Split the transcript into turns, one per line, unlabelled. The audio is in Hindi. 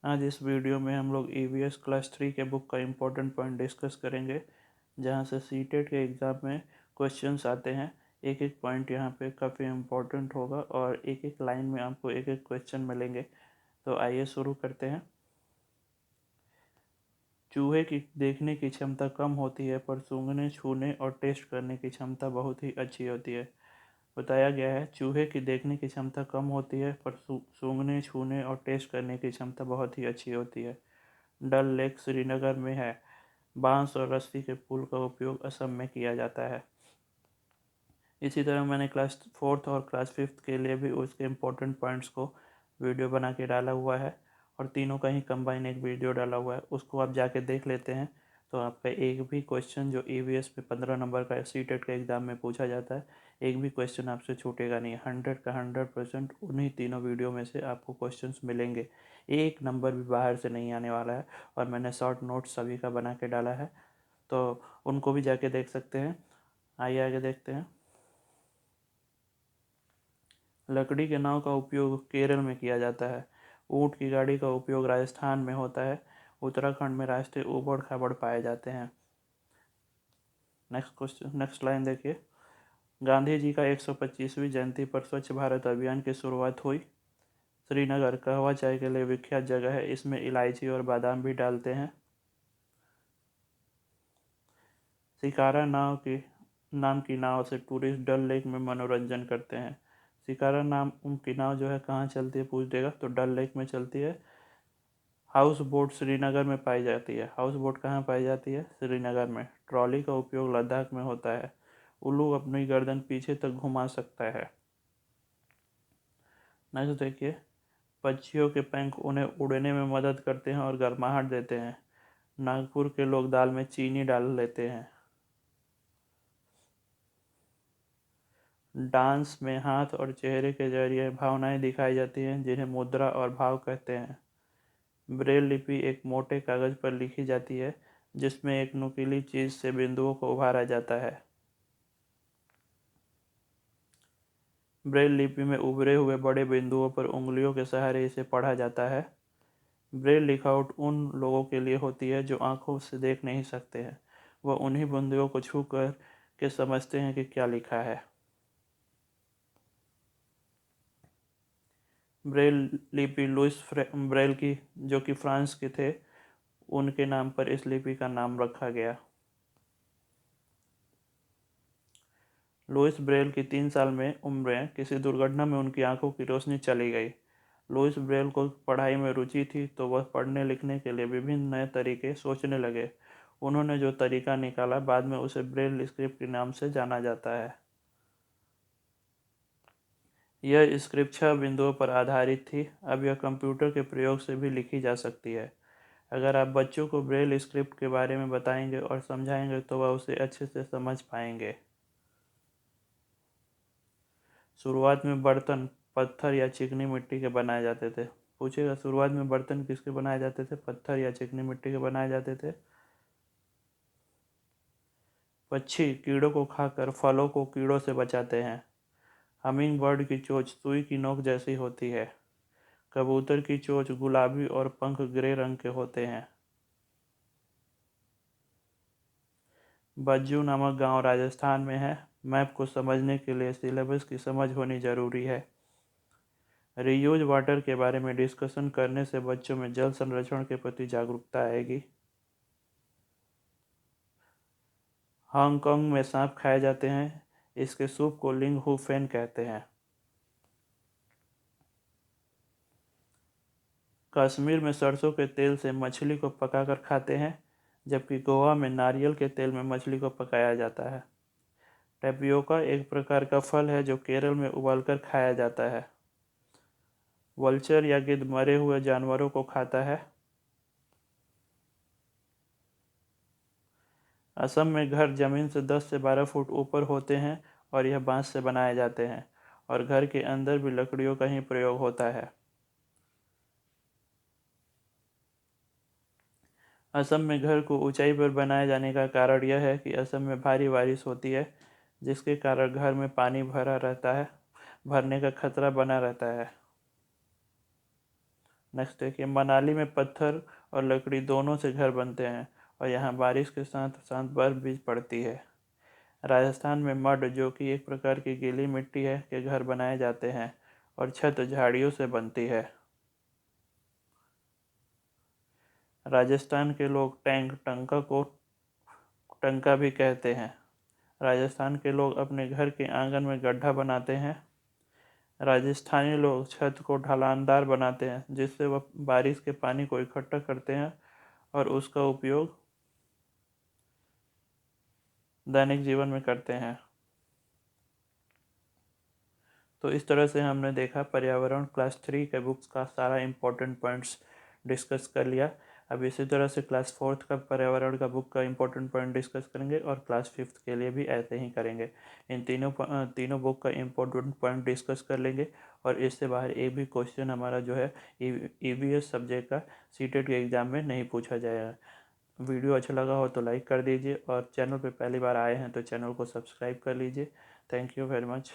आज इस वीडियो में हम लोग ईवीएस क्लास 3 के बुक का इम्पोर्टेंट पॉइंट डिस्कस करेंगे, जहां से सीटेट के एग्ज़ाम में क्वेश्चंस आते हैं। एक एक पॉइंट यहां पे काफ़ी इम्पोर्टेंट होगा और एक एक लाइन में आपको एक एक क्वेश्चन मिलेंगे। तो आइए शुरू करते हैं। चूहे की देखने की क्षमता कम होती है, पर सूंघने, छूने और टेस्ट करने की क्षमता बहुत ही अच्छी होती है। बताया गया है चूहे की देखने की क्षमता कम होती है, पर सूंघने, छूने और टेस्ट करने की क्षमता बहुत ही अच्छी होती है। डल लेक श्रीनगर में है। बांस और रस्सी के पुल का उपयोग असम में किया जाता है। इसी तरह मैंने क्लास 4th और क्लास 5th के लिए भी उसके इम्पोर्टेंट पॉइंट्स को वीडियो बना के डाला हुआ है, और तीनों का ही कंबाइन एक वीडियो डाला हुआ है। उसको आप जाके देख लेते हैं तो आपका एक भी क्वेश्चन जो ईवीएस में 15 नंबर का सीटेट के एग्ज़ाम में पूछा जाता है, एक भी क्वेश्चन आपसे छूटेगा नहीं। 100 का 100% उन्हीं तीनों वीडियो में से आपको क्वेश्चंस मिलेंगे। एक नंबर भी बाहर से नहीं आने वाला है, और मैंने शॉर्ट नोट्स सभी का बना के डाला है, तो उनको भी जाके देख सकते हैं। आइए आगे देखते हैं। लकड़ी के नाव का उपयोग केरल में किया जाता है। ऊँट की गाड़ी का उपयोग राजस्थान में होता है। उत्तराखंड में राष्ट्रीय ऊबड़ खाबड़ पाए जाते हैं। नेक्स्ट क्वेश्चन, नेक्स्ट लाइन देखिए। गांधी जी का 125वीं जयंती पर स्वच्छ भारत अभियान की शुरुआत हुई। श्रीनगर कहवा चाय के लिए विख्यात जगह है, इसमें इलायची और बादाम भी डालते हैं। शिकारा नाम की नाव से टूरिस्ट डल लेक में मनोरंजन करते हैं। शिकारा नाम की नाव जो है कहाँ चलती है पूछ देगा, तो डल लेक में चलती है। हाउस बोट श्रीनगर में पाई जाती है। हाउस बोट कहाँ पाई जाती है? श्रीनगर में। ट्रॉली का उपयोग लद्दाख में होता है। उल्लू अपनी गर्दन पीछे तक घुमा सकता है। नेक्स्ट देखिए। पक्षियों के पंख उन्हें उड़ने में मदद करते हैं और गर्माहट देते हैं। नागपुर के लोग दाल में चीनी डाल लेते हैं। डांस में हाथ और चेहरे के जरिए भावनाएं दिखाई जाती हैं, जिन्हें मुद्रा और भाव कहते हैं। ब्रेल लिपि एक मोटे कागज पर लिखी जाती है, जिसमें एक नुकीली चीज से बिंदुओं को उभारा जाता है। ब्रेल लिपि में उभरे हुए बड़े बिंदुओं पर उंगलियों के सहारे इसे पढ़ा जाता है। ब्रेल लिखावट उन लोगों के लिए होती है जो आंखों से देख नहीं सकते हैं। वह उन्हीं बिंदुओं को छू कर के समझते हैं कि क्या लिखा है। ब्रेल लिपि लुइस ब्रेल की, जो कि फ्रांस के थे, उनके नाम पर इस लिपि का नाम रखा गया। लुइस ब्रेल की 3 साल में उम्र किसी दुर्घटना में उनकी आंखों की रोशनी चली गई। लुइस ब्रेल को पढ़ाई में रुचि थी, तो वह पढ़ने लिखने के लिए विभिन्न नए तरीके सोचने लगे। उन्होंने जो तरीका निकाला, बाद में उसे ब्रेल स्क्रिप्ट के नाम से जाना जाता है। यह स्क्रिप्ट 6 बिंदुओं पर आधारित थी। अब यह कंप्यूटर के प्रयोग से भी लिखी जा सकती है। अगर आप बच्चों को ब्रेल स्क्रिप्ट के बारे में बताएंगे और समझाएंगे, तो वह उसे अच्छे से समझ पाएंगे। शुरुआत में बर्तन पत्थर या चिकनी मिट्टी के बनाए जाते थे। पूछेगा शुरुआत में बर्तन किसके बनाए जाते थे? पत्थर या चिकनी मिट्टी के बनाए जाते थे। पक्षी कीड़ों को खाकर फलों को कीड़ों से बचाते हैं। हमिंग बर्ड की चोंच सुई की नोक जैसी होती है। कबूतर की चोंच गुलाबी और पंख ग्रे रंग के होते हैं। बज्जू नामक गांव राजस्थान में है। मैप को समझने के लिए सिलेबस की समझ होनी जरूरी है। रीयूज वाटर के बारे में डिस्कशन करने से बच्चों में जल संरक्षण के प्रति जागरूकता आएगी। हांगकांग में सांप खाए जाते हैं। इसके सूप को लिंग हु फेन कहते हैं। कश्मीर में सरसों के तेल से मछली को पकाकर खाते हैं, जबकि गोवा में नारियल के तेल में मछली को पकाया जाता है। टेपियोका एक प्रकार का फल है जो केरल में उबालकर खाया जाता है। वल्चर या गिद्ध मरे हुए जानवरों को खाता है। असम में घर जमीन से 10 से 12 फुट ऊपर होते हैं, और यह बांस से बनाए जाते हैं, और घर के अंदर भी लकड़ियों का ही प्रयोग होता है। असम में घर को ऊंचाई पर बनाए जाने का कारण यह है कि असम में भारी बारिश होती है, जिसके कारण घर में पानी भरा रहता है, भरने का खतरा बना रहता है। नेक्स्ट देखिए, मनाली में पत्थर और लकड़ी दोनों से घर बनते हैं और यहाँ बारिश के साथ साथ बर्फ भी पड़ती है। राजस्थान में मड, जो कि एक प्रकार की गीली मिट्टी है, के घर बनाए जाते हैं और छत झाड़ियों से बनती है। राजस्थान के लोग टंका को टंका भी कहते हैं। राजस्थान के लोग अपने घर के आंगन में गड्ढा बनाते हैं। राजस्थानी लोग छत को ढलानदार बनाते हैं, जिससे वह बारिश के पानी को इकट्ठा करते हैं और उसका उपयोग दैनिक जीवन में करते हैं। तो इस तरह से हमने देखा पर्यावरण क्लास 3 के बुक्स का सारा इम्पोर्टेंट पॉइंट्स डिस्कस कर लिया। अब इसी तरह से क्लास 4 का पर्यावरण का बुक का इम्पोर्टेंट पॉइंट डिस्कस करेंगे और क्लास 5 के लिए भी ऐसे ही करेंगे। इन तीनों बुक का इम्पोर्टेंट पॉइंट डिस्कस कर लेंगे और इससे बाहर एक भी क्वेश्चन हमारा जो है ईवीएस सब्जेक्ट का सीटेट के एग्ज़ाम में नहीं पूछा जाएगा। वीडियो अच्छा लगा हो तो लाइक कर दीजिए और चैनल पे पहली बार आए हैं तो चैनल को सब्सक्राइब कर लीजिए। Thank you very much.